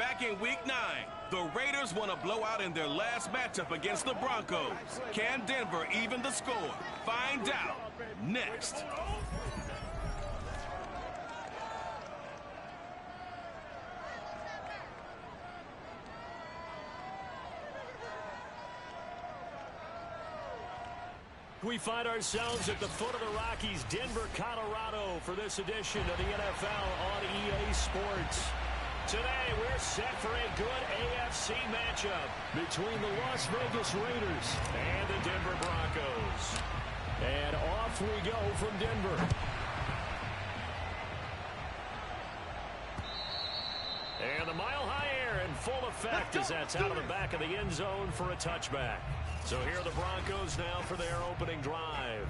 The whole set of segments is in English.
back in Week 9. The Raiders won a blowout in their last matchup against the Broncos. Can Denver even the score? Find out next. We find ourselves at the foot of the Rockies, Denver, Colorado, for this edition of the NFL on EA Sports. Today, we're set for a good AFC matchup between the Las Vegas Raiders and the Denver Broncos. And off we go from Denver. And the mile-high air in full effect as that's out of the back of the end zone for a touchback. So here are the Broncos now for their opening drive.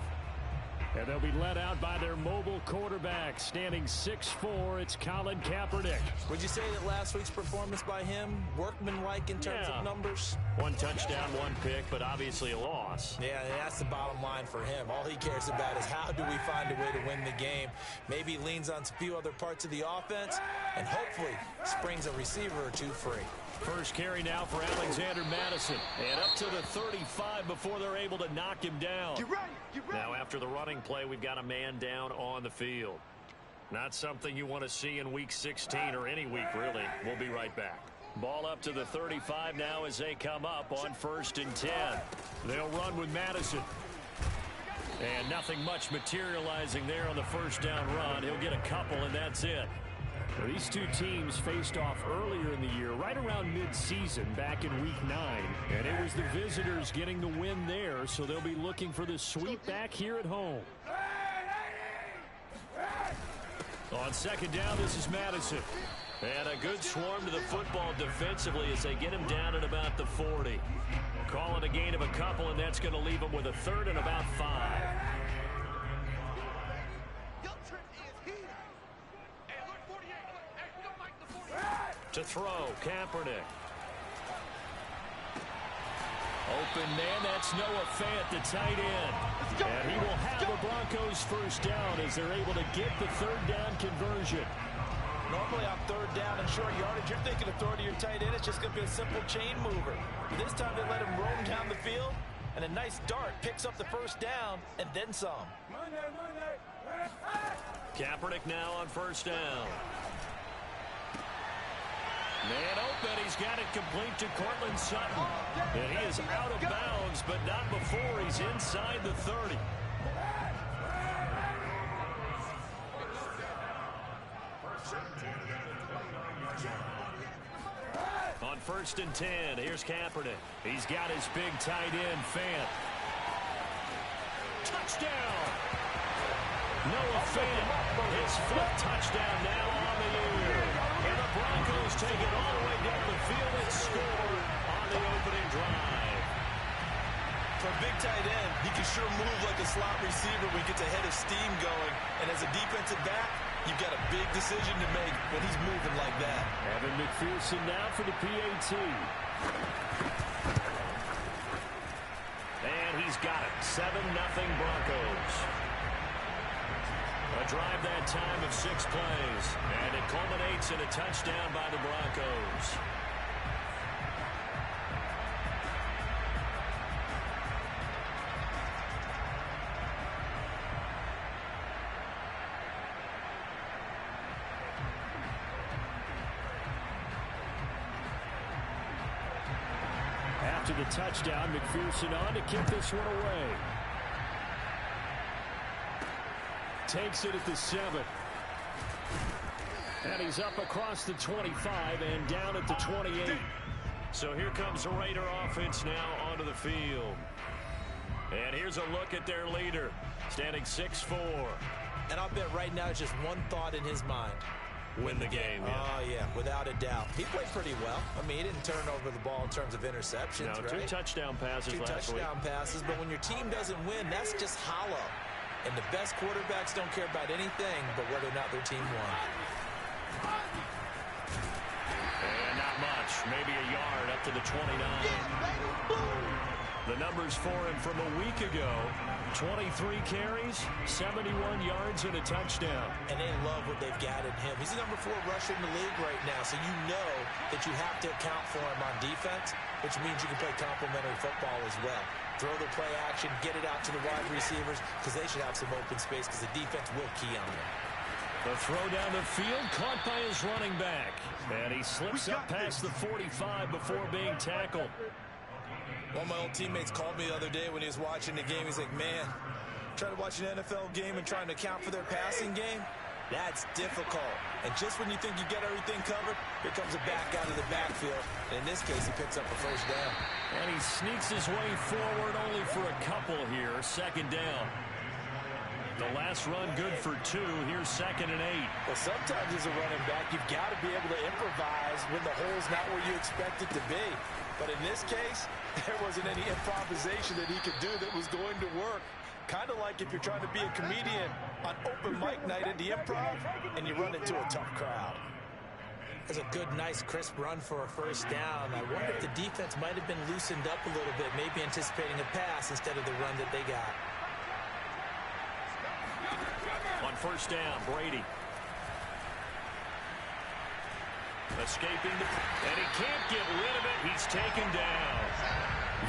And they'll be led out by their mobile quarterback, standing 6'4", it's Colin Kaepernick. Would you say that last week's performance by him, workmanlike in terms of numbers? One touchdown, one pick, but obviously a loss. Yeah, that's the bottom line for him. All he cares about is how do we find a way to win the game. Maybe he leans on a few other parts of the offense, and hopefully springs a receiver or two free. First carry now for Alexander Mattison. And up to the 35 before they're able to knock him down. Get ready, get ready. Now after the running play, we've got a man down on the field. Not something you want to see in Week 16 or any week, really. We'll be right back. Ball up to the 35 now as they come up on 1st and 10. They'll run with Mattison. And nothing much materializing there on the first down run. He'll get a couple, and that's it. Well, these two teams faced off earlier in the year, right around mid-season, back in Week 9. And it was the visitors getting the win there, so they'll be looking for the sweep back here at home. On second down, this is Mattison. And a good swarm to the football defensively as they get him down at about the 40. Call it a gain of a couple, and that's going to leave him with a 3rd and about 5. To throw, Kaepernick. Open man, that's Noah Fant, the tight end. And he will have the Broncos first down as they're able to get the 3rd down conversion. Normally on 3rd down and short yardage, you're thinking of throwing to your tight end. It's just going to be a simple chain mover. This time they let him roam down the field, and a nice dart picks up the first down and then some. Kaepernick now on 1st down. Man open, he's got it complete to Courtland Sutton. And he is out of bounds, but not before he's inside the 30. On 1st and 10, here's Kaepernick. He's got his big tight end, Fant. Touchdown! Noah Fant, his 5th touchdown now on the year. And the Broncos take it all the way down the field and score on the opening drive. For a big tight end, he can sure move like a slot receiver when he gets a head of steam going. And as a defensive back, you've got a big decision to make when he's moving like that. Evan McPherson now for the PAT. And he's got it. 7-0 Broncos. A drive that time of 6 plays. And it culminates in a touchdown by the Broncos. After the touchdown, McPherson on to kick this one away. Takes it at the 7. And he's up across the 25 and down at the 28. So here comes the Raider offense now onto the field. And here's a look at their leader, standing 6'4". And I'll bet right now it's just one thought in his mind. Win the game, yeah. Oh, yeah, without a doubt. He played pretty well. I mean, he didn't turn over the ball in terms of interceptions, no, right? 2 touchdown passes last week. 2 touchdown passes, but when your team doesn't win, that's just hollow. And the best quarterbacks don't care about anything but whether or not their team won. And not much. Maybe a yard up to the 29. The numbers for him from a week ago: 23 carries, 71 yards, and a touchdown. And they love what they've got in him. He's the number 4 rusher in the league right now, so you know that you have to account for him on defense, which means you can play complementary football as well. Throw the play action, get it out to the wide receivers, because they should have some open space, because the defense will key on them. The throw down the field, caught by his running back. And he slips up past the 45 before being tackled. One of my old teammates called me the other day when he was watching the game. He's like, man, trying to watch an NFL game and trying to account for their passing game, that's difficult. And just when you think you get everything covered, here comes a back out of the backfield. And in this case, he picks up a first down. And he sneaks his way forward only for a couple here. Second down. The last run good for 2. Here's 2nd and 8. Well, sometimes as a running back, you've got to be able to improvise when the hole's not where you expect it to be. But in this case, there wasn't any improvisation that he could do that was going to work. Kind of like if you're trying to be a comedian on open mic night at the Improv and you run into a tough crowd. That's a good, nice, crisp run for a first down. I wonder if the defense might have been loosened up a little bit, maybe anticipating a pass instead of the run that they got. On first down, Brady. Escaping, and he can't get rid of it. He's taken down.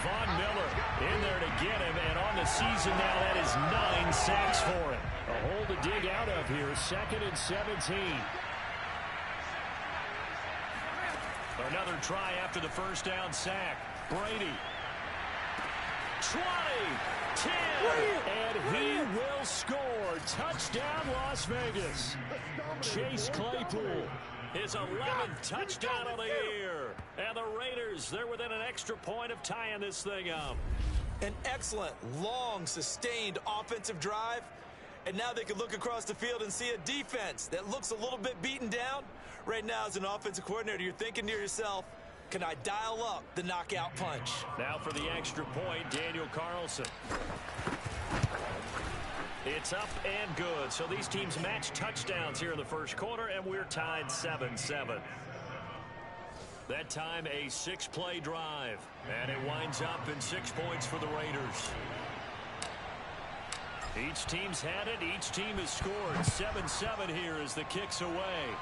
Von Miller in there to get him, and on the season now, that is 9 sacks for him. A hole to dig out of here, 2nd and 17. Another try after the first down sack. Brady. 20, 10, and he will score. Touchdown, Las Vegas. Chase Claypool, his 11th touchdown of the year. And the Raiders, they're within an extra point of tying this thing up. An excellent, long, sustained offensive drive. And now they can look across the field and see a defense that looks a little bit beaten down. Right now, as an offensive coordinator, you're thinking to yourself, can I dial up the knockout punch? Now for the extra point, Daniel Carlson. It's up and good. So these teams match touchdowns here in the first quarter, and we're tied 7-7. That time, a 6-play drive. And it winds up in 6 points for the Raiders. Each team's had it. Each team has scored. 7-7 here as the kick's away.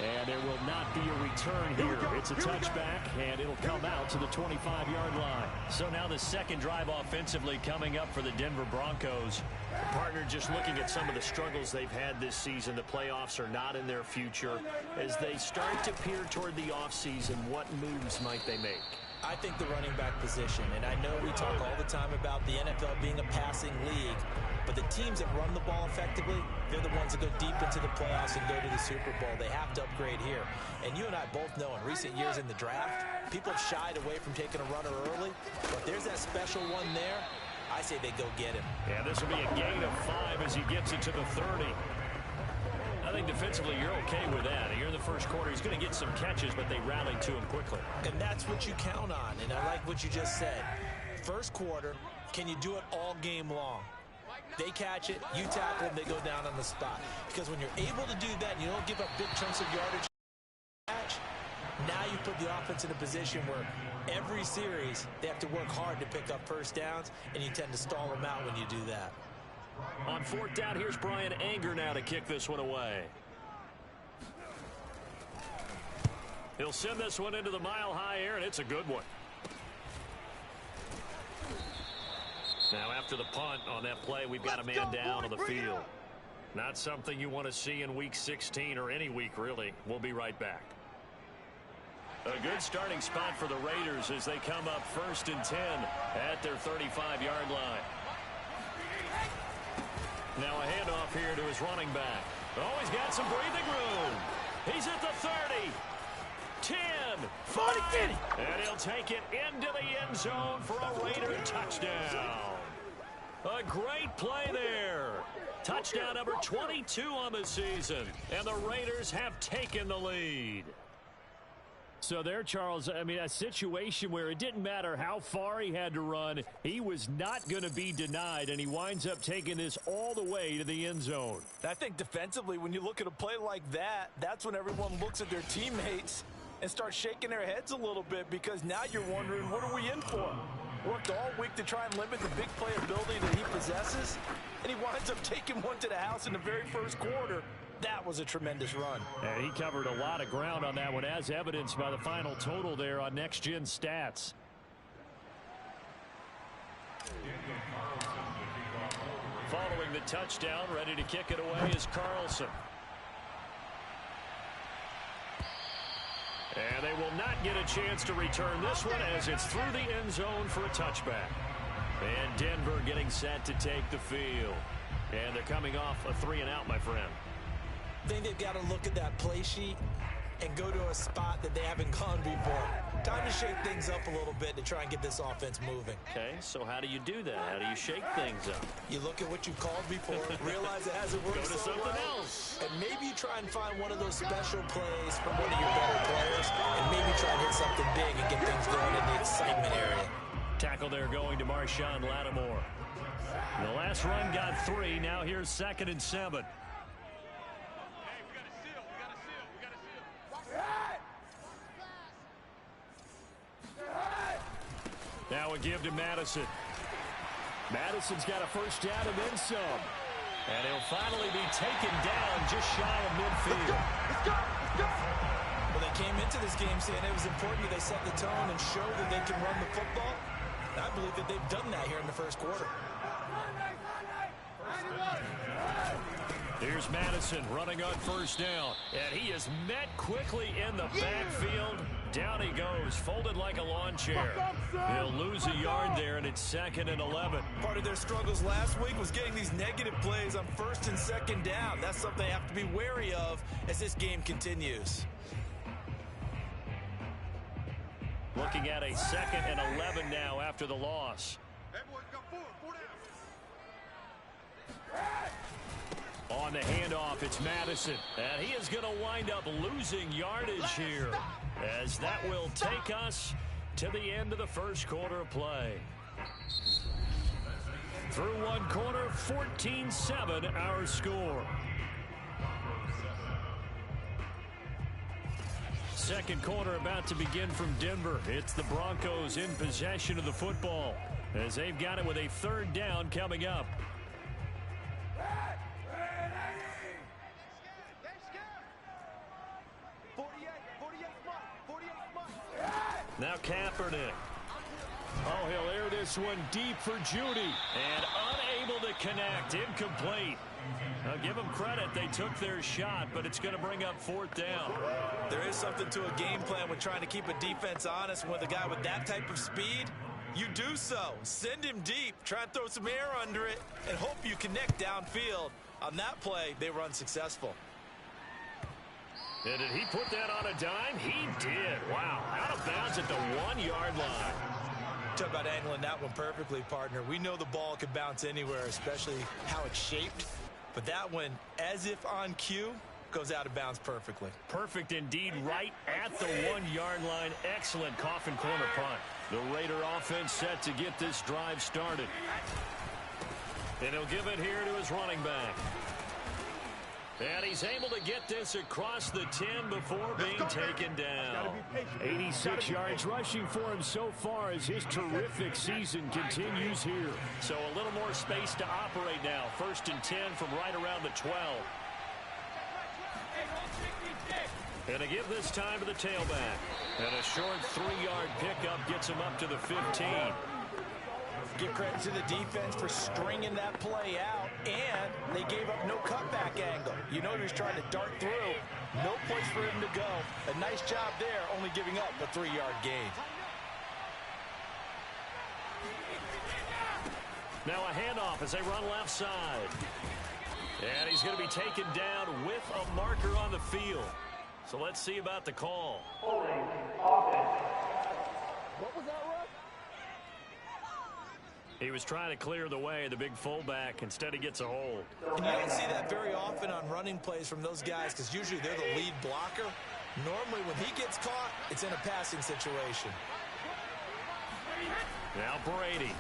And there will not be a return here. It's a touchback, and it'll come out to the 25-yard line. So now the second drive offensively coming up for the Denver Broncos. Partner, just looking at some of the struggles they've had this season, the playoffs are not in their future. As they start to peer toward the offseason, what moves might they make? I think the running back position, and I know we talk all the time about the NFL being a passing league, but the teams that run the ball effectively, they're the ones that go deep into the playoffs and go to the Super Bowl. They have to upgrade here. And you and I both know in recent years in the draft, people have shied away from taking a runner early, but there's that special one there. I say they go get him. Yeah, this will be a gain of 5 as he gets it to the 30. I think defensively you're okay with that. Here in the first quarter, he's going to get some catches, but they rallied to him quickly. And that's what you count on, and I like what you just said. First quarter, can you do it all game long? They catch it, you tackle them, they go down on the spot. Because when you're able to do that and you don't give up big chunks of yardage, now you put the offense in a position where every series they have to work hard to pick up first downs, and you tend to stall them out when you do that. On fourth down, here's Brian Anger now to kick this one away. He'll send this one into the mile-high air, and it's a good one. Now after the punt on that play, we've got a man down on the field. Not something you want to see in Week 16 or any week, really. We'll be right back. A good starting spot for the Raiders as they come up 1st and 10 at their 35-yard line. Now a handoff here to his running back. Oh, he's got some breathing room. He's at the 30. 10, 5, and he'll take it into the end zone for a Raider touchdown. A great play there. Touchdown number 22 on the season, and the Raiders have taken the lead. So there, Charles, I mean, a situation where it didn't matter how far he had to run, he was not going to be denied, and he winds up taking this all the way to the end zone. I think defensively, when you look at a play like that, that's when everyone looks at their teammates and start shaking their heads a little bit because now you're wondering, what are we in for? Worked all week to try and limit the big play ability that he possesses, and he winds up taking one to the house in the very first quarter. That was a tremendous run. And he covered a lot of ground on that one, as evidenced by the final total there on Next Gen Stats. Following the touchdown, ready to kick it away is Carlson. And they will not get a chance to return this one as it's through the end zone for a touchback. And Denver getting set to take the field. And they're coming off a 3-and-out, my friend. I think they've got to look at that play sheet and go to a spot that they haven't gone before. Time to shake things up a little bit to try and get this offense moving. Okay, so how do you do that? How do you shake things up? You look at what you called before, realize it hasn't worked Go to so something well, else. and maybe you try and find one of those special plays from one of your better players, and maybe try and hit something big and get things going in the excitement area. Tackle there going to Marshawn Lattimore. The last run got 3. Now here's 2nd and 7. Now a give to Madison. Madison's got a first down and then some. And he'll finally be taken down just shy of midfield. Let's go. Well, they came into this game saying it was important that they set the tone and show that they can run the football. And I believe that they've done that here in the first quarter. Here's Madison running on first down. And he is met quickly in the backfield. Down he goes, folded like a lawn chair. He'll lose a yard there, and it's 2nd and 11. Part of their struggles last week was getting these negative plays on 1st and 2nd down. That's something they have to be wary of as this game continues. Looking at a 2nd and 11 now after the loss. On the handoff, it's Madison. And he is going to wind up losing yardage here, as that will take us to the end of the first quarter of play. Through one quarter, 14-7 our score. Second quarter about to begin from Denver. It's the Broncos in possession of the football, as they've got it with a 3rd down coming up. Now Kaepernick. Oh, he'll air this one deep for Judy. And unable to connect. Incomplete. Now give them credit. They took their shot, but it's going to bring up 4th down. There is something to a game plan with trying to keep a defense honest. With a guy with that type of speed, you do so. Send him deep. Try and throw some air under it and hope you connect downfield. On that play, they were unsuccessful. And did he put that on a dime? He did. Wow. Out of bounds at the 1-yard line. Talk about angling that one perfectly, partner. We know the ball can bounce anywhere, especially how it's shaped. But that one, as if on cue, goes out of bounds perfectly. Perfect indeed, right at the 1-yard line. Excellent coffin corner punt. The Raider offense set to get this drive started. And he'll give it here to his running back. And he's able to get this across the 10 before being taken down. 86 yards rushing for him so far as his terrific season continues here. So a little more space to operate now. 1st and 10 from right around the 12. And to give this time to the tailback. And a short 3-yard pickup gets him up to the 15. Give credit to the defense for stringing that play out, and they gave up no cutback angle. You know he was trying to dart through. No place for him to go. A nice job there, only giving up a 3-yard gain. Now a handoff as they run left side. And he's going to be taken down with a marker on the field. So let's see about the call. Holding offense. What was that, Russ? He was trying to clear the way, the big fullback. Instead, he gets a hold. And you don't see that very often on running plays from those guys because usually they're the lead blocker. Normally, when he gets caught, it's in a passing situation. Now Brady.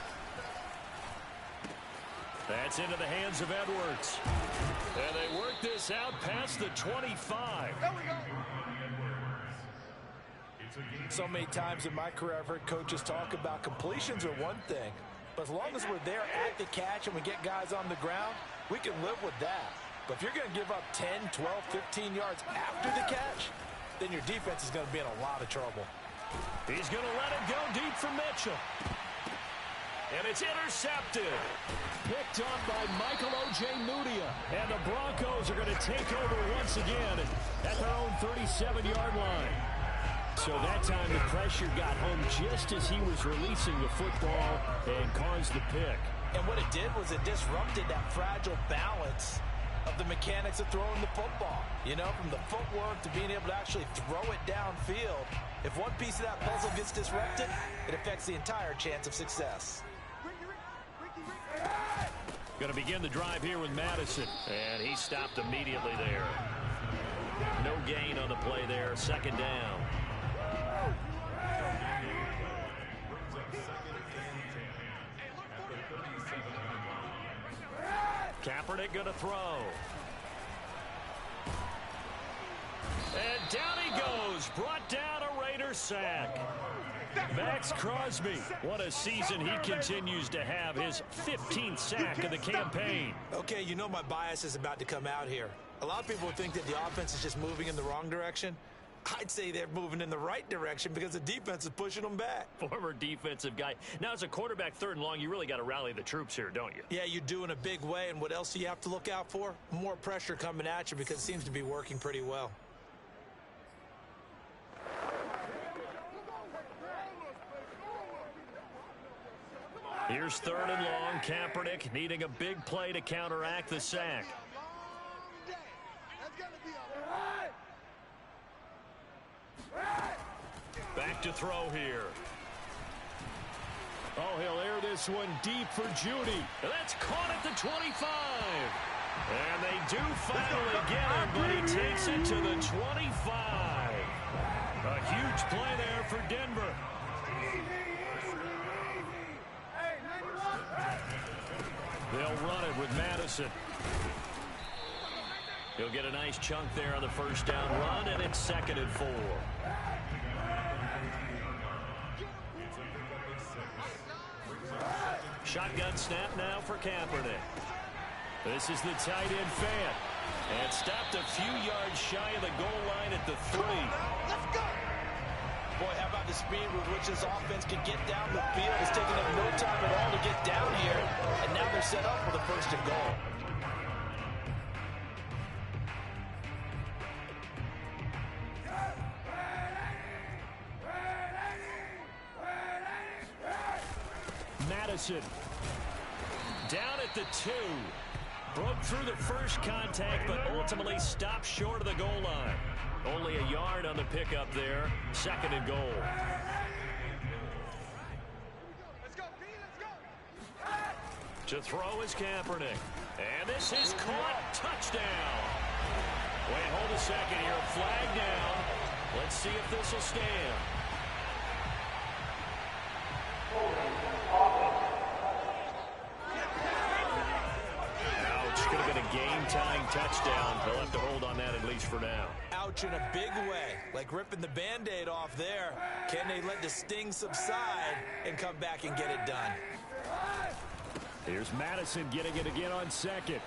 That's into the hands of Edwards. And they work this out past the 25. So many times in my career, I've heard coaches talk about completions are one thing, but as long as we're there at the catch and we get guys on the ground, we can live with that. But if you're going to give up 10, 12, 15 yards after the catch, then your defense is going to be in a lot of trouble. He's going to let it go deep for Mitchell. And it's intercepted. Picked on by Michael Ojemudia. And the Broncos are going to take over once again at their own 37-yard line. So that time the pressure got home just as he was releasing the football and caused the pick. And what it did was it disrupted that fragile balance of the mechanics of throwing the football. You know, from the footwork to being able to actually throw it downfield. If one piece of that puzzle gets disrupted, it affects the entire chance of success. Going to begin the drive here with Madison. And he stopped immediately there. No gain on the play there. Second down. Kaepernick going to throw. And down he goes. Brought down a Raider sack. Max Crosby. What a season he continues to have. His 15th sack of the campaign. Okay, you know my bias is about to come out here. A lot of people think that the offense is just moving in the wrong direction. I'd say they're moving in the right direction because the defense is pushing them back. Former defensive guy. Now, as a quarterback, third and long, you really got to rally the troops here, don't you? Yeah, you do in a big way. And what else do you have to look out for? More pressure coming at you because it seems to be working pretty well. Here's third and long. Kaepernick needing a big play to counteract the sack. Back to throw here. Oh, he'll air this one deep for Judy. That's caught at the 25. And they do finally get him, but he takes it to the 25. A huge play there for Denver. They'll run it with Madison. He'll get a nice chunk there on the first down run, and it's 2nd and 4. Shotgun snap now for Kaepernick. This is the tight end fan. And stopped a few yards shy of the goal line at the 3. Let's go! Boy, how about the speed with which this offense can get down the field? It's taking them no time at all to get down here. And now they're set up for the 1st and goal. Madison down at the 2. Broke through the first contact, but ultimately stopped short of the goal line. Only a yard on the pickup there. 2nd and goal. Let's go, P, let's go. To throw is Kaepernick. And this is caught. Touchdown. Wait, hold a second here. Flag down. Let's see if this will stand. Ouch. Could have been a game-tying touchdown. They'll have to hold on that at least for now. Ouch in a big way. Like ripping the Band-Aid off there. Can they let the sting subside and come back and get it done? Here's Madison getting it again on 2nd.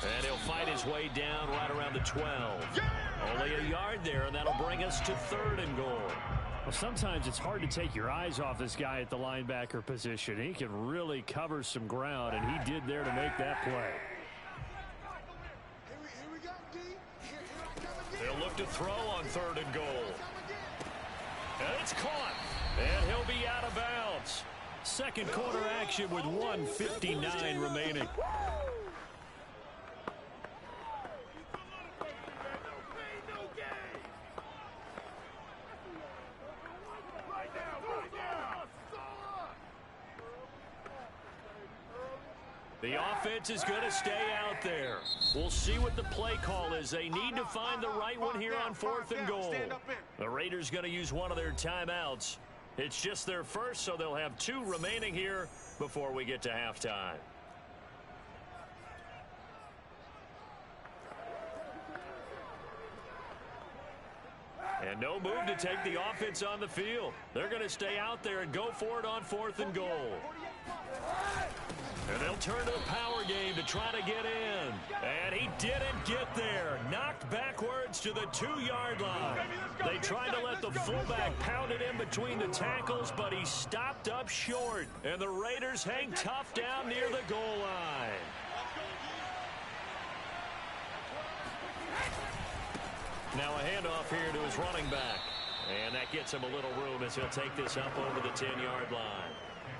And he'll fight his way down right around the 12. Only a yard there, and that'll bring us to 3rd and goal. Well, sometimes it's hard to take your eyes off this guy at the linebacker position. He can really cover some ground, and he did there to make that play. Here we go, D. Here I come again. They'll look to throw on 3rd and goal. And it's caught. And he'll be out of bounds. Second quarter action with 1:59 remaining. The offense is going to stay out there. We'll see what the play call is. They need to find the right one here on 4th and goal. The Raiders going to use one of their timeouts. It's just their first, so they'll have 2 remaining here before we get to halftime. And no move to take the offense on the field. They're going to stay out there and go for it on 4th and goal. And they'll turn to the power game to try to get in. And he didn't get there. Knocked backwards to the 2-yard line. They tried to let the fullback pound it in between the tackles, but he stopped up short. And the Raiders hang tough down near the goal line. Now a handoff here to his running back. And that gets him a little room as he'll take this up over the 10-yard line.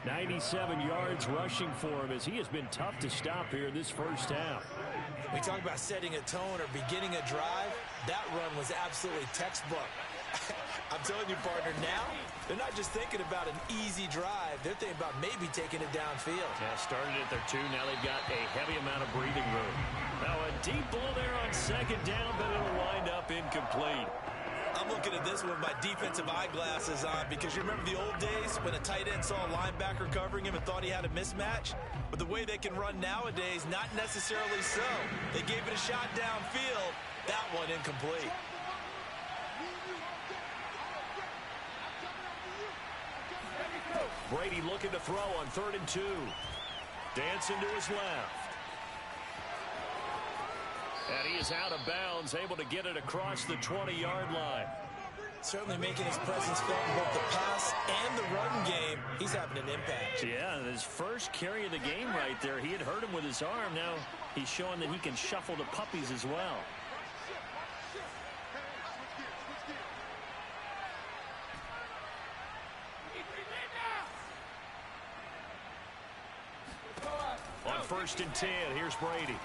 97 yards rushing for him as he has been tough to stop here this first half. We talk about setting a tone or beginning a drive. That run was absolutely textbook. I'm telling you, partner, now they're not just thinking about an easy drive. They're thinking about maybe taking it downfield. Yeah, started at their 2. Now they've got a heavy amount of breathing room. Now a deep ball there on 2nd down, but it'll wind up incomplete. I'm looking at this with my defensive eyeglasses on because you remember the old days when a tight end saw a linebacker covering him and thought he had a mismatch? But the way they can run nowadays, not necessarily so. They gave it a shot downfield. That one incomplete. Brady looking to throw on 3rd and 2. Dancing to his left. And he is out of bounds, able to get it across the 20-yard line. Certainly making his presence felt in both the pass and the run game. He's having an impact. Yeah, his first carry of the game right there. He had hurt him with his arm. Now he's showing that he can shuffle the puppies as well. On 1st and 10, here's Brady.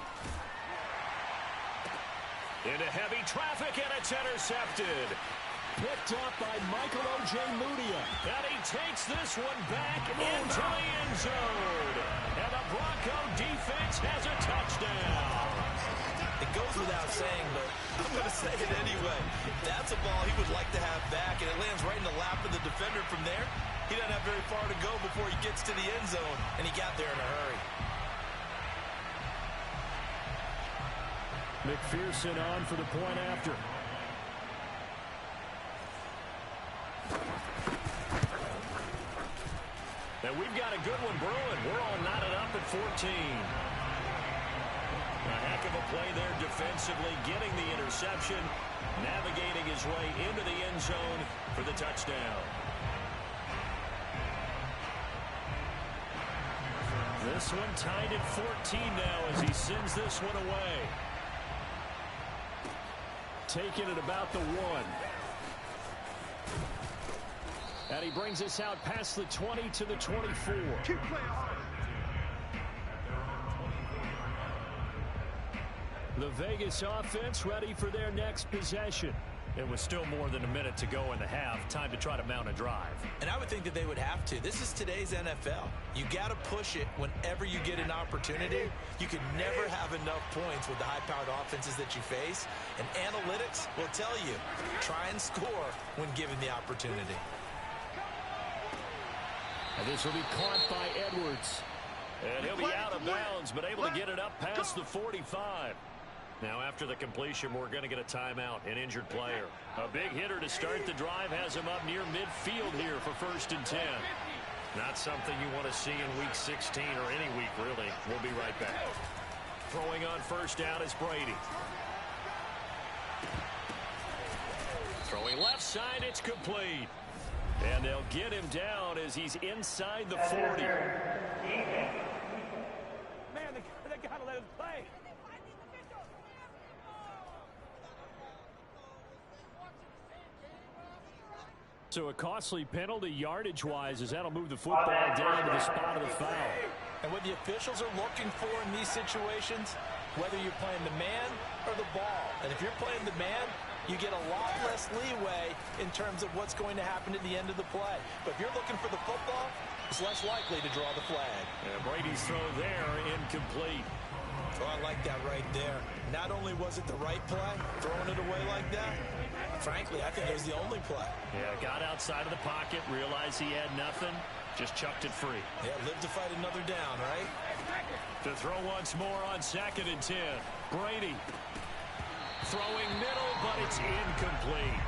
Into heavy traffic, and it's intercepted. Picked up by Michael Ojemudia. And he takes this one back into the end zone. And the Bronco defense has a touchdown. It goes without saying, but I'm going to say it anyway. That's a ball he would like to have back, and it lands right in the lap of the defender from there. He doesn't have very far to go before he gets to the end zone, and he got there in a hurry. McPherson on for the point after. And we've got a good one brewing. We're all knotted up at 14. A heck of a play there defensively, getting the interception, navigating his way into the end zone for the touchdown. This one tied at 14 now as he sends this one away. Taking it about the 1. And he brings us out past the 20 to the 24. The Vegas offense ready for their next possession. It was still more than a minute to go in the half. Time to try to mount a drive. And I would think that they would have to. This is today's NFL. You got to push it whenever you get an opportunity. You can never have enough points with the high-powered offenses that you face. And analytics will tell you, try and score when given the opportunity. And this will be caught by Edwards. And he'll be out of bounds, but able to get it up past the 45. Now, after the completion, we're going to get a timeout, an injured player. A big hitter to start the drive has him up near midfield here for 1st and 10. Not something you want to see in Week 16 or any week, really. We'll be right back. Throwing on 1st down is Brady. Throwing left side, it's complete. And they'll get him down as he's inside the 40. Man, they got to let him play. So a costly penalty yardage-wise as that'll move the football down to the spot of the foul. And what the officials are looking for in these situations, whether you're playing the man or the ball. And if you're playing the man, you get a lot less leeway in terms of what's going to happen at the end of the play. But if you're looking for the football, it's less likely to draw the flag. And Brady's throw there, incomplete. Oh, I like that right there. Not only was it the right play, throwing it away like that, frankly, I think it was the only play. Yeah, got outside of the pocket, realized he had nothing, just chucked it free. Yeah, live to fight another down, right? To throw once more on 2nd and 10. Brady throwing middle, but it's incomplete.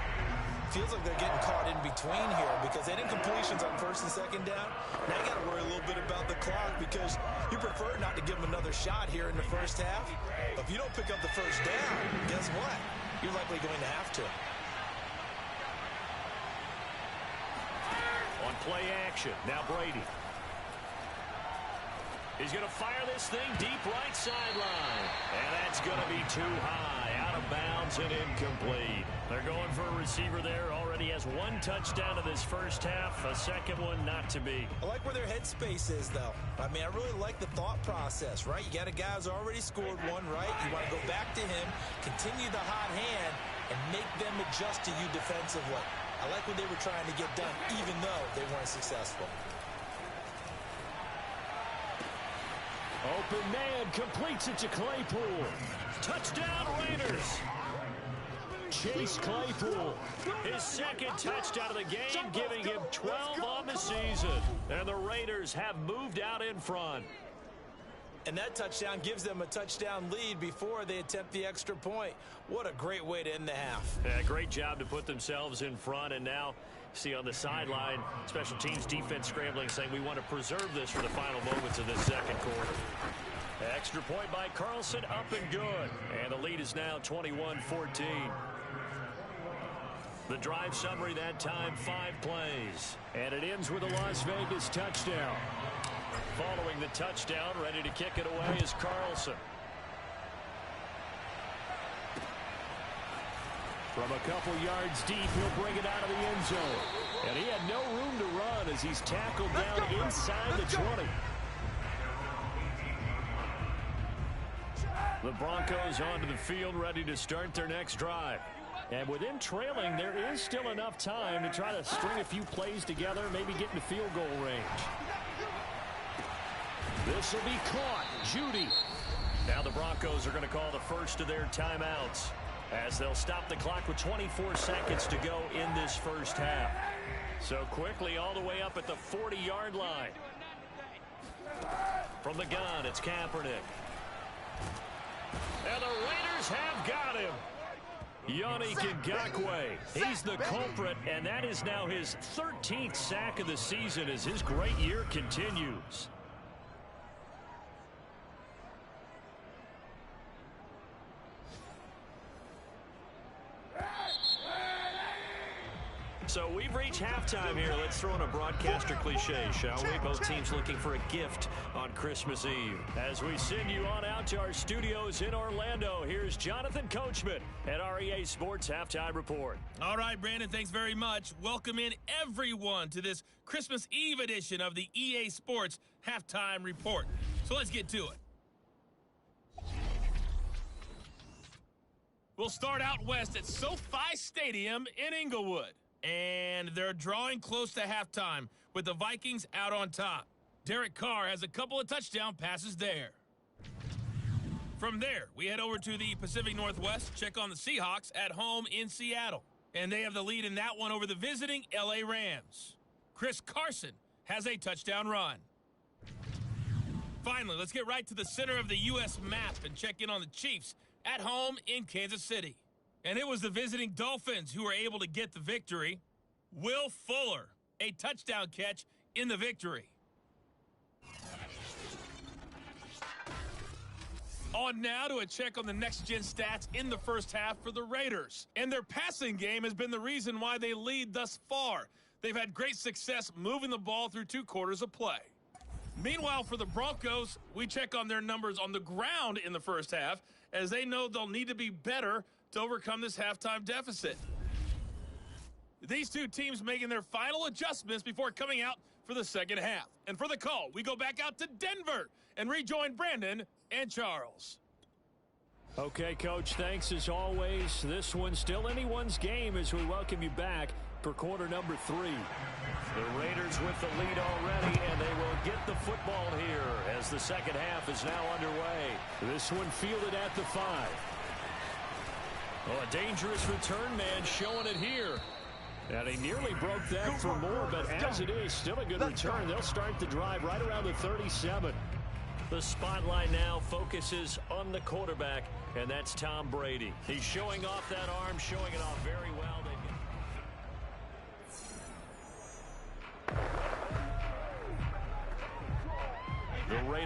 feels like they're getting caught in between here because they didn't completions on first and second down. Now you got to worry a little bit about the clock because you prefer not to give them another shot here in the first half. But if you don't pick up the first down, guess what? You're likely going to have to. On play action, now Brady. He's going to fire this thing deep right sideline. And that's going to be too high. Out of bounds and incomplete. They're going for a receiver there. Already has one touchdown in this first half. A second one not to be. I like where their headspace is, though. I mean, I really like the thought process, right? You got a guy who's already scored one, right? You want to go back to him, continue the hot hand, and make them adjust to you defensively. I like what they were trying to get done, even though they weren't successful. Open man completes it to Claypool. Touchdown Raiders. Chase Claypool. His second touchdown of the game, giving him 12 on the season. And the Raiders have moved out in front. And that touchdown gives them a touchdown lead before they attempt the extra point. What a great way to end the half. Yeah, great job to put themselves in front. And now, see on the sideline, special teams defense scrambling, saying we want to preserve this for the final moments of this second quarter. Extra point by Carlson, up and good. And the lead is now 21-14. The drive summary that time, 5 plays. And it ends with a Las Vegas touchdown. Following the touchdown, ready to kick it away is Carlson. From a couple yards deep, he'll bring it out of the end zone. And he had no room to run as he's tackled down inside the 20. The Broncos onto the field, ready to start their next drive. And with them trailing, there is still enough time to try to string a few plays together, maybe get into field goal range. This will be caught. Judy. Now the Broncos are going to call the first of their timeouts as they'll stop the clock with 24 seconds to go in this first half. So quickly all the way up at the 40-yard line. From the gun, it's Kaepernick. And the Raiders have got him. Yannick Ngakoue. He's the culprit, and that is now his 13th sack of the season as his great year continues. So we've reached halftime here. Let's throw in a broadcaster cliche, shall we? Both teams looking for a gift on Christmas Eve. As we send you on out to our studios in Orlando, here's Jonathan Coachman at our EA Sports Halftime Report. All right, Brandon, thanks very much. Welcome in everyone to this Christmas Eve edition of the EA Sports Halftime Report. So let's get to it. We'll start out west at SoFi Stadium in Inglewood. And they're drawing close to halftime with the Vikings out on top. Derek Carr has a couple of touchdown passes there. From there, we head over to the Pacific Northwest, check on the Seahawks at home in Seattle. And they have the lead in that one over the visiting LA Rams. Chris Carson has a touchdown run. Finally, let's get right to the center of the U.S. map and check in on the Chiefs at home in Kansas City. And it was the visiting Dolphins who were able to get the victory. Will Fuller, a touchdown catch in the victory. On now to a check on the next-gen stats in the first half for the Raiders. And their passing game has been the reason why they lead thus far. They've had great success moving the ball through 2 quarters of play. Meanwhile, for the Broncos, we check on their numbers on the ground in the first half, as they know they'll need to be better to overcome this halftime deficit. These two teams making their final adjustments before coming out for the second half. And for the call, we go back out to Denver and rejoin Brandon and Charles. Okay, Coach, thanks as always. This one's still anyone's game as we welcome you back for quarter number 3. The Raiders with the lead already, and they will get the football here as the second half is now underway. This one fielded at the 5. Oh, a dangerous return man showing it here. And he nearly broke that for more, but as it is, still a good return. They'll start the drive right around the 37. The spotlight now focuses on the quarterback, and that's Tom Brady. He's showing off that arm, showing it off very well.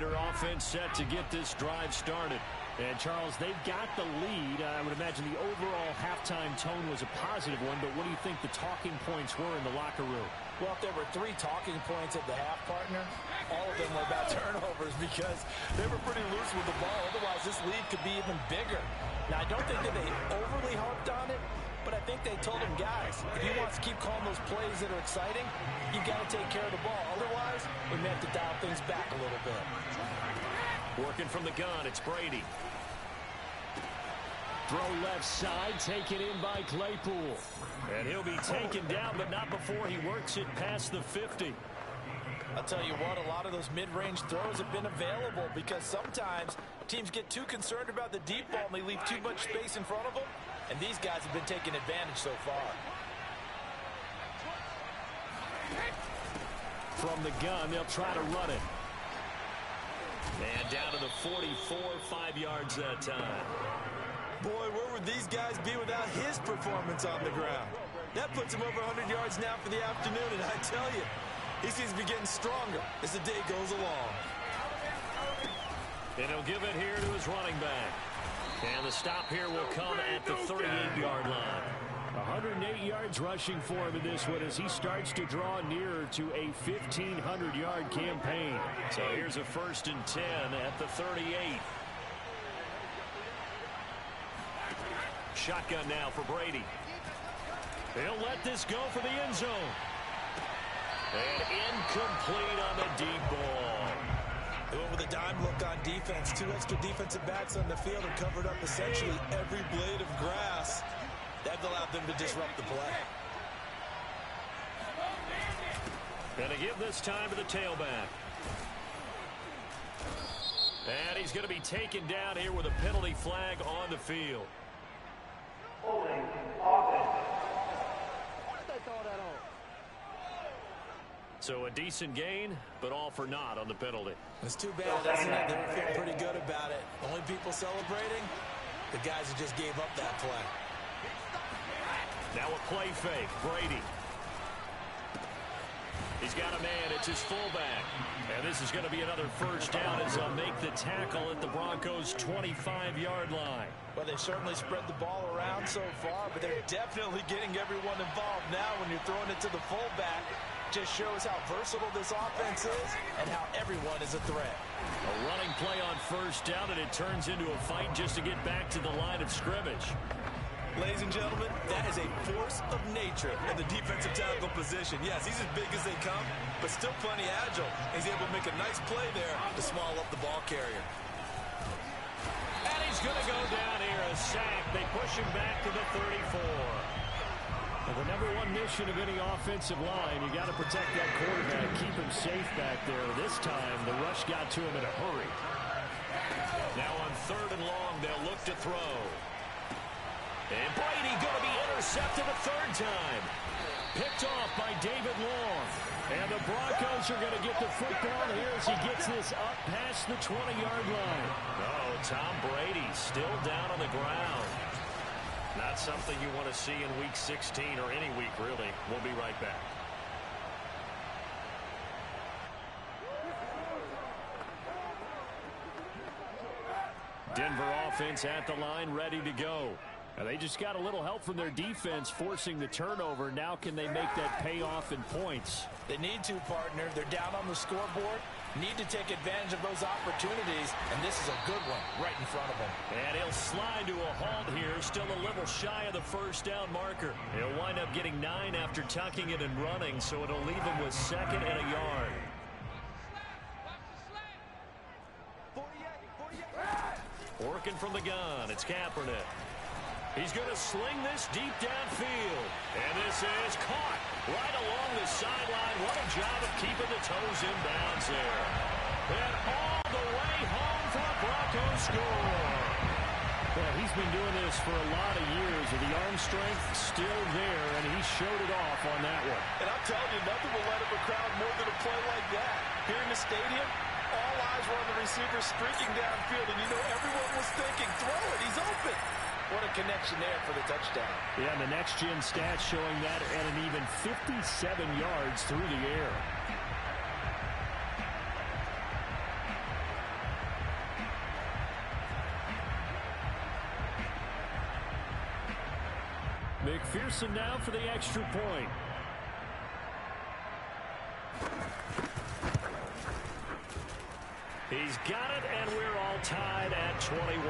Raider offense set to get this drive started. And, Charles, they've got the lead. I would imagine the overall halftime tone was a positive one, but what do you think the talking points were in the locker room? Well, if there were 3 talking points at the half, partner, all of them were about turnovers because they were pretty loose with the ball. Otherwise, this lead could be even bigger. Now, I don't think that they overly harped on it, but I think they told him, guys, if he wants to keep calling those plays that are exciting, you got to take care of the ball. Otherwise, we may have to dial things back a little bit. Working from the gun, it's Brady. Throw left side, taken in by Claypool. And he'll be taken down, but not before he works it past the 50. I'll tell you what, a lot of those mid-range throws have been available because sometimes teams get too concerned about the deep ball and they leave too much space in front of them. And these guys have been taking advantage so far. From the gun, they'll try to run it. And down to the 44, 5 yards that time. Boy, where would these guys be without his performance on the ground? That puts him over 100 yards now for the afternoon, and I tell you, he seems to be getting stronger as the day goes along. And he'll give it here to his running back. And the stop here will come at the 38-yard line. 108 yards rushing for him in this one as he starts to draw nearer to a 1,500-yard campaign. So here's a 1st and 10 at the 38. Shotgun now for Brady. He'll let this go for the end zone. And incomplete on the deep ball. They went with a dime look on defense. 2 extra defensive backs on the field and covered up essentially every blade of grass. That allowed them to disrupt the play. And to give this time to the tailback. And he's going to be taken down here with a penalty flag on the field. Holding offense. So a decent gain, but all for naught on the penalty. It's too bad, isn't it? They were feeling pretty good about it. Only people celebrating, the guys who just gave up that play. Now a play fake, Brady. He's got a man, it's his fullback. And this is going to be another 1st down as they'll make the tackle at the Broncos' 25-yard line. Well, they've certainly spread the ball around so far, but they're definitely getting everyone involved now when you're throwing it to the fullback. Just shows how versatile this offense is and how everyone is a threat. A running play on 1st down, and it turns into a fight just to get back to the line of scrimmage. Ladies and gentlemen, that is a force of nature in the defensive tackle position. Yes, he's as big as they come, but still plenty agile. He's able to make a nice play there to swallow up the ball carrier. And he's going to go down here, a sack. They push him back to the 34. Well, the #1 mission of any offensive line, you got to protect that quarterback, keep him safe back there. This time, the rush got to him in a hurry. Now on 3rd and long, they'll look to throw. And Brady going to be intercepted a 3rd time. Picked off by David Long. And the Broncos are going to get the football here as he gets this up past the 20-yard line. Oh, Tom Brady still down on the ground. Not something you want to see in Week 16 or any week, really. We'll be right back. Denver offense at the line, ready to go. And they just got a little help from their defense forcing the turnover. Now can they make that pay off in points? They need to, partner. They're down on the scoreboard. Need to take advantage of those opportunities, and this is a good one right in front of them. And he'll slide to a halt here, still a little shy of the 1st down marker. He'll wind up getting 9 after tucking it and running, so it'll leave him with 2nd and a yard. Working from the gun, it's Kaepernick. He's going to sling this deep downfield. And this is caught right along the sideline. What a job of keeping the toes in bounds there. And all the way home for a Broncos score. Well, he's been doing this for a lot of years, and the arm strength still there, and he showed it off on that one. And I'm telling you, nothing will light up a crowd more than a play like that. Here in the stadium, all eyes were on the receiver streaking downfield, and you know everyone was thinking, throw it, he's open. What a connection there for the touchdown. Yeah, and the next-gen stats showing that at an even 57 yards through the air. McPherson now for the extra point. He's got it, and we're all tied at 21.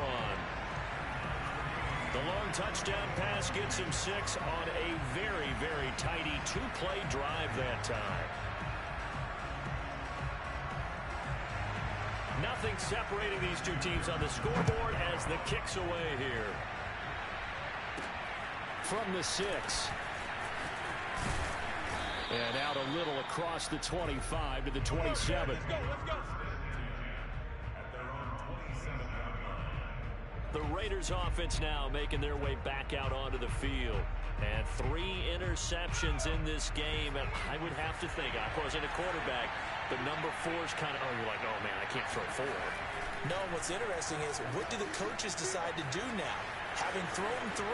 The long touchdown pass gets him 6 on a very, very tidy 2-play drive that time. Nothing separating these two teams on the scoreboard as the kick's away here. From the 6. And out a little across the 25 to the 27. Let's go. The Raiders offense now making their way back out onto the field. And 3 interceptions in this game. And I would have to think, I wasn't a quarterback, but number 4's kind of, you're like, oh, man, I can't throw 4. No, what's interesting is, what do the coaches decide to do now? Having thrown 3,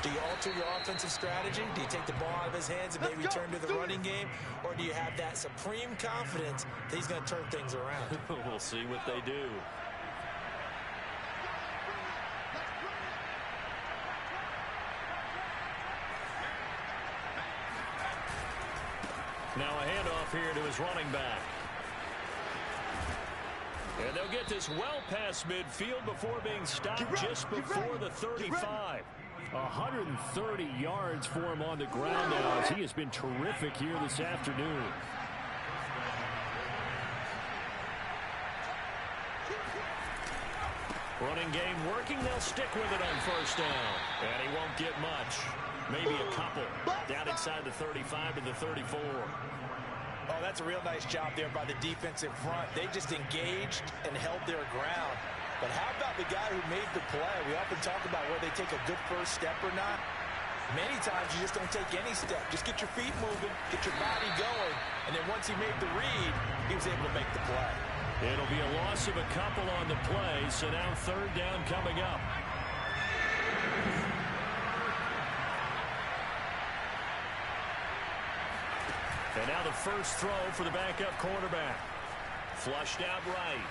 do you alter your offensive strategy? Do you take the ball out of his hands and maybe turn to the running game? Or do you have that supreme confidence that he's going to turn things around? We'll see what they do. Now a handoff here to his running back. And they'll get this well past midfield before being stopped just before the 35. 130 yards for him on the ground now, as he has been terrific here this afternoon. Running game working. They'll stick with it on first down. And he won't get much. Maybe a couple. Down inside the 35 to the 34. Oh, that's a real nice job there by the defensive front. They just engaged and held their ground. But how about the guy who made the play? We often talk about whether they take a good first step or not. Many times you just don't take any step. Just get your feet moving, get your body going, and then once he made the read, he was able to make the play. It'll be a loss of a couple on the play, so now third down coming up. And now the first throw for the backup quarterback. Flushed out right.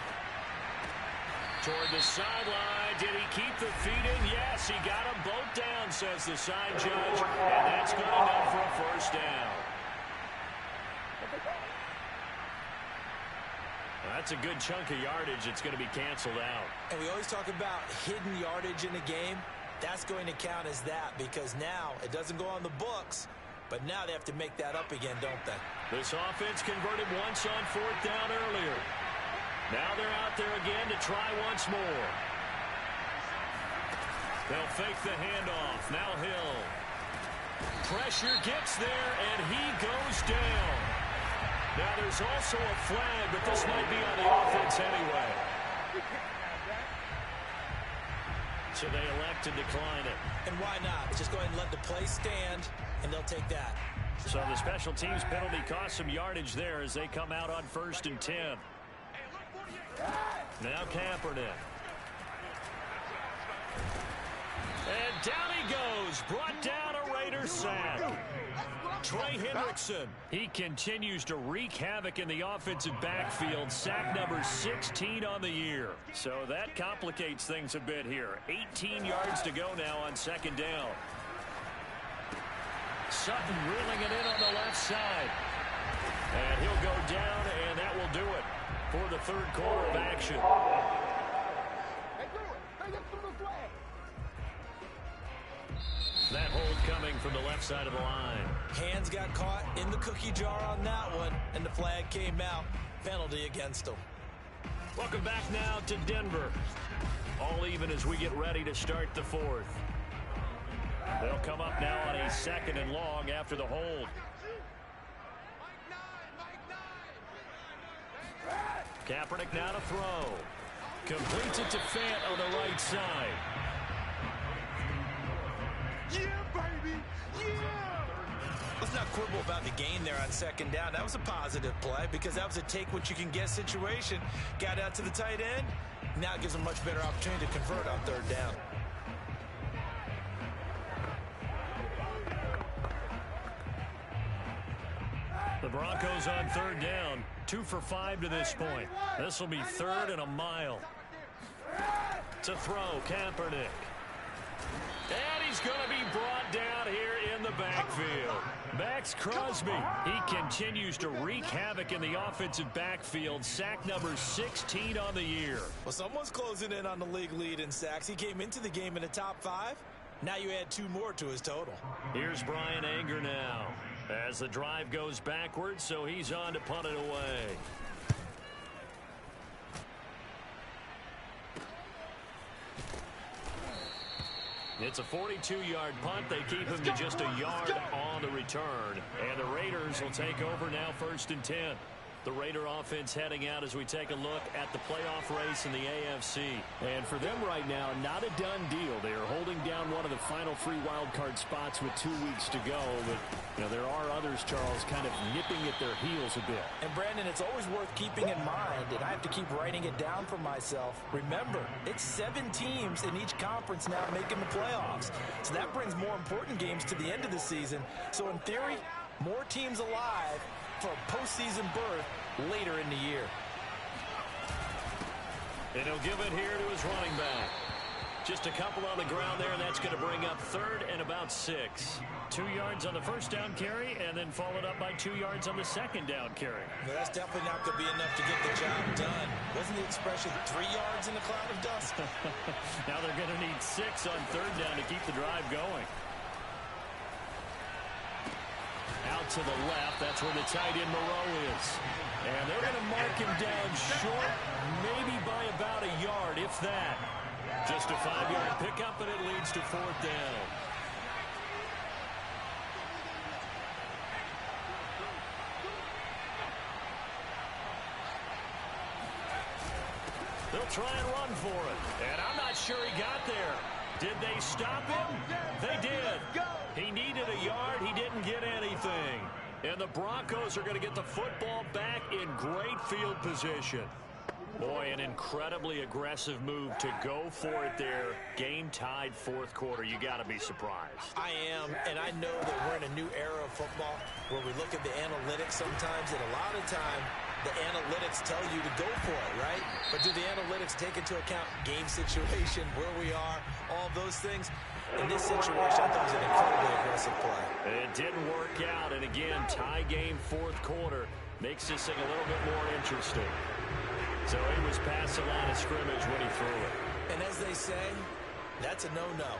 Toward the sideline. Did he keep the feet in? Yes, he got them both down, says the side judge. And that's good enough for a first down. That's a good chunk of yardage. It's going to be canceled out. And we always talk about hidden yardage in a game. That's going to count as that, because now it doesn't go on the books, but now they have to make that up again, don't they? This offense converted once on fourth down earlier. Now they're out there again to try once more. They'll fake the handoff. Now Hill. Pressure gets there, and he goes down. Now there's also a flag, but this might be on the offense anyway. So they elect to decline it. And why not? Just go ahead and let the play stand, and they'll take that. So the special teams penalty cost some yardage there as they come out on 1st and 10. Now Kaepernick. And down he goes. Brought down a Raiders sack. Trey Hendrickson. He continues to wreak havoc in the offensive backfield. Sack number 16 on the year. So that complicates things a bit here. 18 yards to go now on 2nd down. Sutton reeling it in on the left side. And he'll go down, and that will do it for the 3rd quarter of action. That hold coming from the left side of the line. Hands got caught in the cookie jar on that one, and the flag came out. Penalty against them. Welcome back now to Denver. All even as we get ready to start the 4th. They'll come up now on a 2nd and long after the hold. Kaepernick now to throw. Completes it to Fant on the right side. Yeah, baby! Yeah! Let's not quibble about the gain there on 2nd down. That was a positive play because that was a take-what-you-can-get situation. Got out to the tight end. Now it gives them a much better opportunity to convert on 3rd down. The Broncos on 3rd down. 2 for 5 to this point. This will be 3rd and a mile. To throw, Kaepernick. And he's going to be brought down here the backfield. Max Crosby. He continues to wreak havoc in the offensive backfield. Sack number 16 on the year. Well, someone's closing in on the league lead in sacks. He came into the game in the top 5. Now you add 2 more to his total. Here's Brian Anger now as the drive goes backwards, so he's on to punt it away. It's a 42-yard punt. They keep him to just a yard on the return. And the Raiders will take over now, 1st and 10. The Raider offense heading out as we take a look at the playoff race in the AFC. And for them right now, not a done deal. They are holding down one of the final 3 wild card spots with 2 weeks to go. But, you know, there are others, Charles, kind of nipping at their heels a bit. And, Brandon, it's always worth keeping in mind, and I have to keep writing it down for myself. Remember, it's 7 teams in each conference now making the playoffs. So that brings more important games to the end of the season. So, in theory, more teams alive for a postseason berth later in the year. And he'll give it here to his running back. Just a couple on the ground there, and that's going to bring up 3rd and about 6. 2 yards on the first down carry, and then followed up by 2 yards on the second down carry. Well, that's definitely not going to be enough to get the job done. Wasn't the expression 3 yards in a cloud of dust? Now they're going to need 6 on 3rd down to keep the drive going. Out to the left, that's where the tight end Moreau is. And they're going to mark him down short, maybe by about a yard, if that. Just a 5-yard pickup, and it leads to 4th down. They'll try and run for it. And I'm not sure he got there. Did they stop him? They did. He needed a yard. He didn't get anything. And the Broncos are going to get the football back in great field position. Boy, an incredibly aggressive move to go for it there. Game tied 4th quarter. You got to be surprised. I am, and I know that we're in a new era of football where we look at the analytics sometimes, and a lot of time the analytics tell you to go for it, right? But do the analytics take into account game situation, where we are, all those things? In this situation, I thought it was an incredibly aggressive play. It didn't work out, and again, tie game 4th quarter makes this thing a little bit more interesting. So he was past the line of scrimmage when he threw it. And as they say, that's a no-no.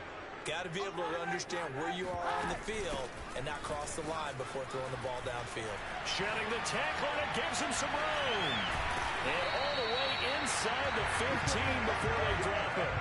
Got to be able to understand where you are on the field and not cross the line before throwing the ball downfield. Shedding the tackle, and it gives him some room. And all the way inside the 15 before they drop it.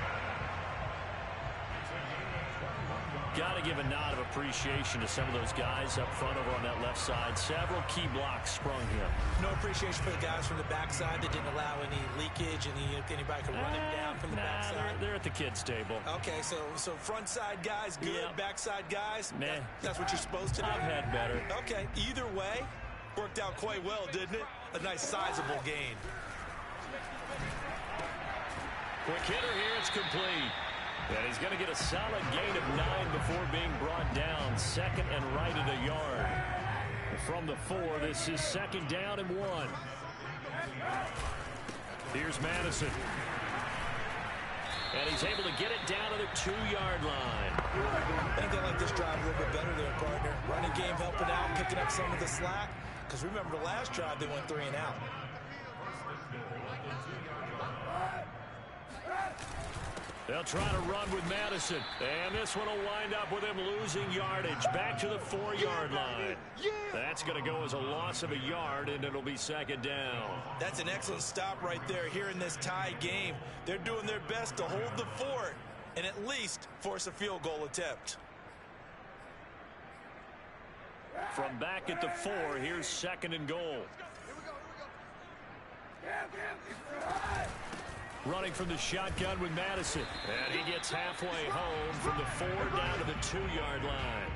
Got to give a nod of appreciation to some of those guys up front over on that left side. Several key blocks sprung here. No appreciation for the guys from the backside that didn't allow any leakage, and anybody could run him down from the backside. They're at the kids' table. Okay, so front side guys good, Yep. backside guys, Meh. that's what you're supposed to do. I've had better. Okay, either way, worked out quite well, didn't it? A nice sizable gain. Quick hitter here, it's complete. And he's going to get a solid gain of 9 before being brought down. 2nd and right at a yard. From the 4, this is 2nd down and 1. Here's Madison. And he's able to get it down to the 2-yard line. I think they like this drive a little bit better there, partner. Running game helping out, picking up some of the slack. Because remember the last drive, they went 3 and out. They'll try to run with Madison. And this one will wind up with him losing yardage. Back to the 4-yard line. That's going to go as a loss of a yard, and it'll be 2nd down. That's an excellent stop right there here in this tie game. They're doing their best to hold the fort and at least force a field goal attempt. From back at the 4, here's 2nd and goal. Running from the shotgun with Madison. And he gets halfway home from the 4 down to the 2-yard line.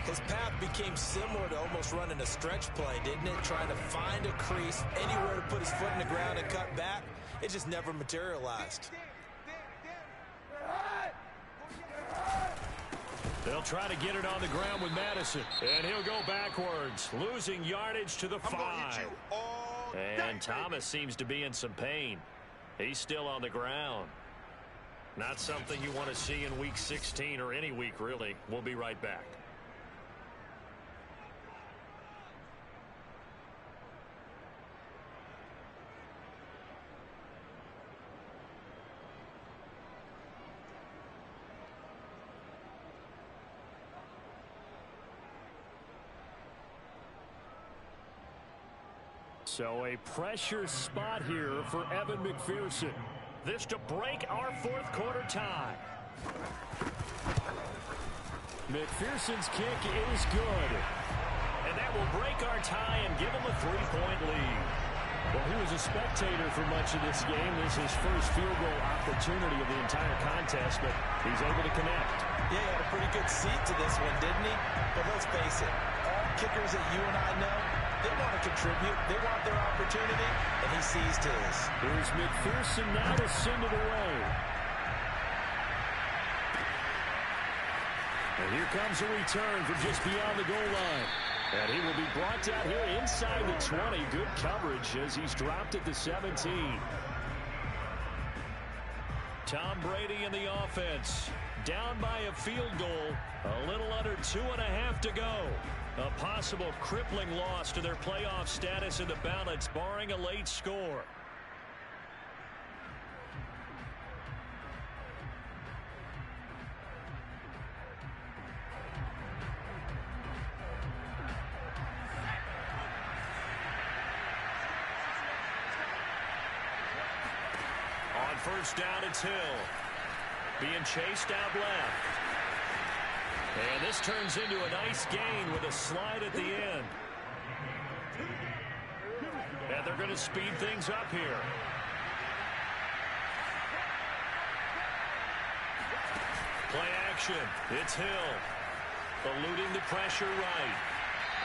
His path became similar to almost running a stretch play, didn't it? Trying to find a crease, anywhere to put his foot in the ground and cut back. It just never materialized. They'll try to get it on the ground with Madison. And he'll go backwards, losing yardage to the 5. And Thomas seems to be in some pain. He's still on the ground. Not something you want to see in Week 16 or any week, really. We'll be right back. So a pressure spot here for Evan McPherson. This to break our fourth quarter tie. McPherson's kick is good. And that will break our tie and give him a 3-point lead. Well, he was a spectator for much of this game. This is his first field goal opportunity of the entire contest, but he's able to connect. Yeah, he had a pretty good seat to this one, didn't he? But let's face it, all kickers that you and I know, they want to contribute. They want their opportunity, and he seized his. Here's McPherson now to send it away. And here comes a return from just beyond the goal line. And he will be brought down here inside the 20. Good coverage as he's dropped at the 17. Tom Brady in the offense. Down by a field goal. A little under 2.5 to go. A possible crippling loss to their playoff status in the balance, barring a late score. On first down, it's Hill. Being chased out left. And this turns into a nice gain with a slide at the end. And they're going to speed things up here. Play action. It's Hill. Eluding the pressure right.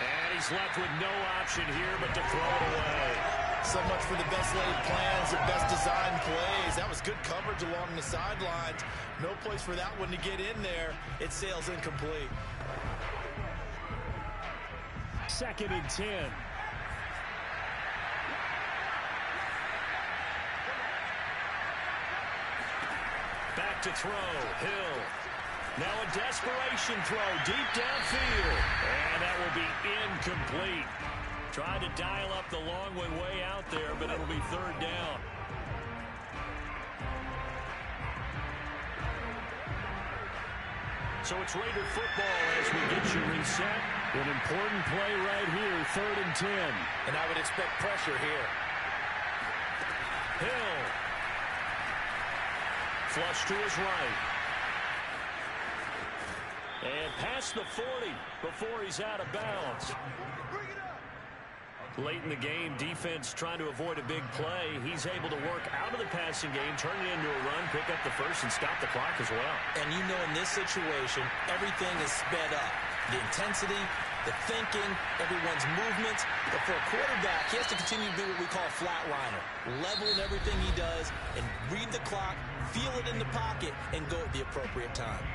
And he's left with no option here but to throw it away. So much for the best laid plans, the best designed plays. That was good coverage along the sidelines. No place for that one to get in there. It sails incomplete. 2nd and 10. Back to throw. Hill. Now a desperation throw deep downfield. And that will be incomplete. Tried to dial up the long way out there, but it'll be 3rd down. So it's Raider football as we get you reset. An important play right here, 3rd and 10. And I would expect pressure here. Hill. Flush to his right. And past the 40 before he's out of bounds. Late in the game, defense trying to avoid a big play. He's able to work out of the passing game, turn it into a run, pick up the first, and stop the clock as well. And you know in this situation, everything is sped up. The intensity, the thinking, everyone's movements. But for a quarterback, he has to continue to do what we call a flatliner. Level in everything he does and read the clock, feel it in the pocket, and go at the appropriate time.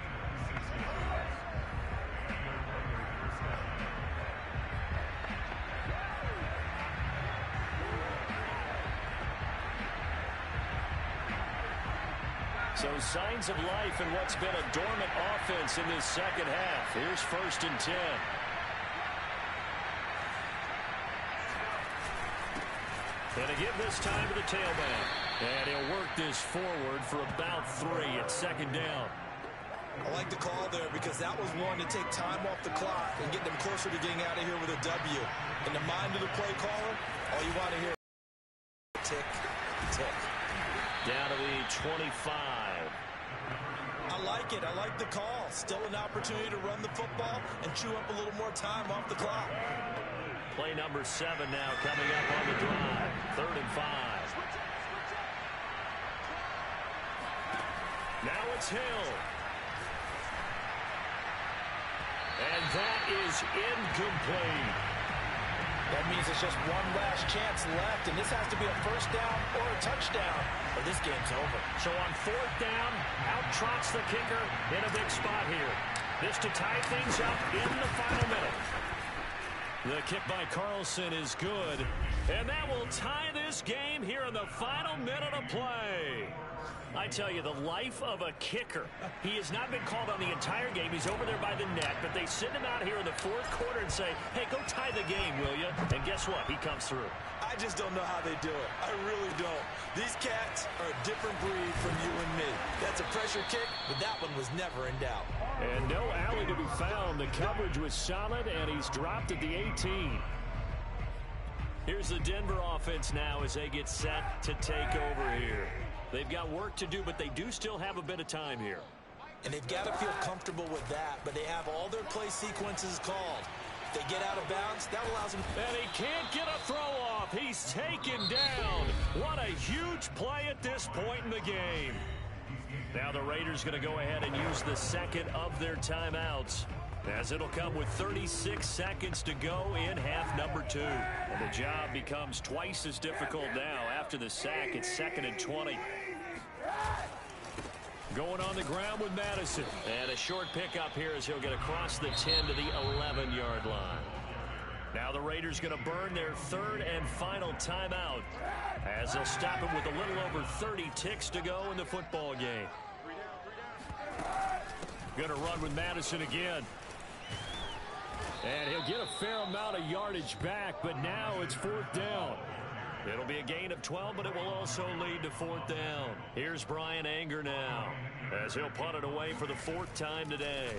So signs of life in what's been a dormant offense in this second half. Here's 1st and 10. And again this time to the tailback. And he'll work this forward for about 3 at 2nd down. I like the call there because that was one to take time off the clock and get them closer to getting out of here with a W. In the mind of the play caller, all you want to hear is tick, tick. Down to the 25. I like it. I like the call. Still an opportunity to run the football and chew up a little more time off the clock. Play number 7 now coming up on the drive. 3rd and 5. Now it's Hill. And that is incomplete. That means it's just one last chance left, and this has to be a first down or a touchdown, or this game's over. So on 4th down, out trots the kicker in a big spot here. This to tie things up in the final minute. The kick by Carlson is good, and that will tie this game here in the final minute of play. I tell you, the life of a kicker. He has not been called on the entire game. He's over there by the net, but they send him out here in the 4th quarter and say, hey, go tie the game, will you? And guess what? He comes through. I just don't know how they do it. I really don't. These cats are a different breed from you and me. That's a pressure kick, but that one was never in doubt. And no alley to be found. The coverage was solid, and he's dropped at the 18. Here's the Denver offense now as they get set to take over here. They've got work to do, but they do still have a bit of time here. And they've got to feel comfortable with that, but they have all their play sequences called. If they get out of bounds, that allows them. And he can't get a throw off. He's taken down. What a huge play at this point in the game. Now the Raiders going to go ahead and use the second of their timeouts, as it'll come with 36 seconds to go in half number 2. And the job becomes twice as difficult now after the sack. It's 2nd and 20. Going on the ground with Madison. And a short pickup here as he'll get across the 10 to the 11-yard line. Now the Raiders going to burn their 3rd and final timeout, as they'll stop it with a little over 30 ticks to go in the football game. Going to run with Madison again. And he'll get a fair amount of yardage back, but now it's 4th down. It'll be a gain of 12, but it will also lead to 4th down. Here's Brian Anger now, as he'll punt it away for the 4th time today.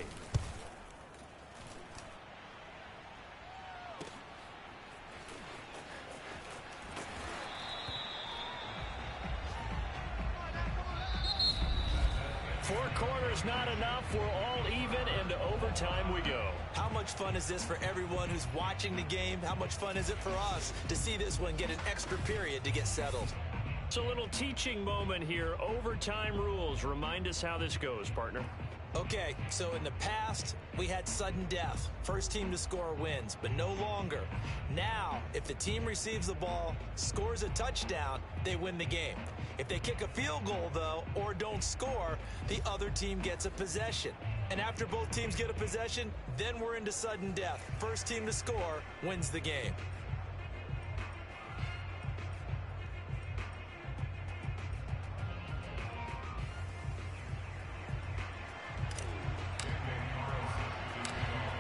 Four quarters not enough. We're all even, and to overtime we go. How much fun is this for everyone who's watching the game? How much fun is it for us to see this one get an extra period to get settled? It's a little teaching moment here. Overtime rules. Remind us how this goes, partner. Okay, so in the past, we had sudden death. First team to score wins, but no longer. Now, if the team receives the ball, scores a touchdown, they win the game. If they kick a field goal, though, or don't score, the other team gets a possession. And after both teams get a possession, then we're into sudden death. First team to score wins the game.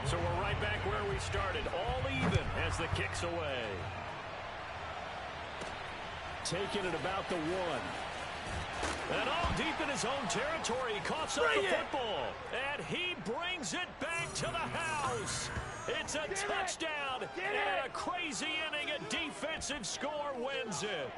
So we're right back where we started, all even as the kick's away. Taking it about the 1. And all deep in his own territory, he coughs up the football. And he brings it back to the house. It's a touchdown. And a crazy inning, a defensive score wins it.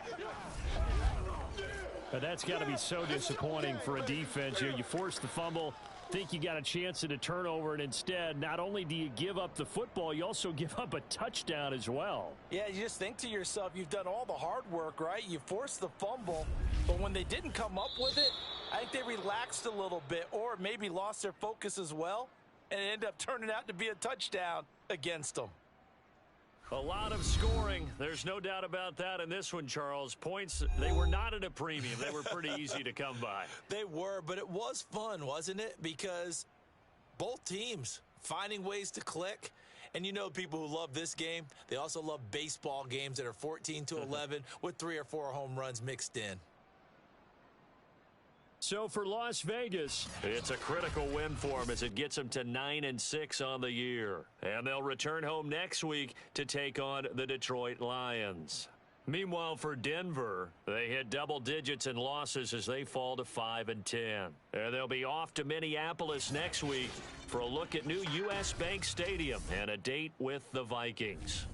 But that's got to be so disappointing for a defense. You force the fumble, think you got a chance at a turnover, and instead, not only do you give up the football, you also give up a touchdown as well. Yeah, you just think to yourself, you've done all the hard work, right? You forced the fumble, but when they didn't come up with it, I think they relaxed a little bit, or maybe lost their focus as well, and it ended up turning out to be a touchdown against them. A lot of scoring. There's no doubt about that in this one, Charles. Points, they were not at a premium. They were pretty easy to come by. They were, but it was fun, wasn't it? Because both teams finding ways to click. And you know people who love this game, they also love baseball games that are 14-11 with 3 or 4 home runs mixed in. So for Las Vegas, it's a critical win for them as it gets them to 9-6 on the year. And they'll return home next week to take on the Detroit Lions. Meanwhile, for Denver, they hit double digits in losses as they fall to 5-10. And they'll be off to Minneapolis next week for a look at new U.S. Bank Stadium and a date with the Vikings.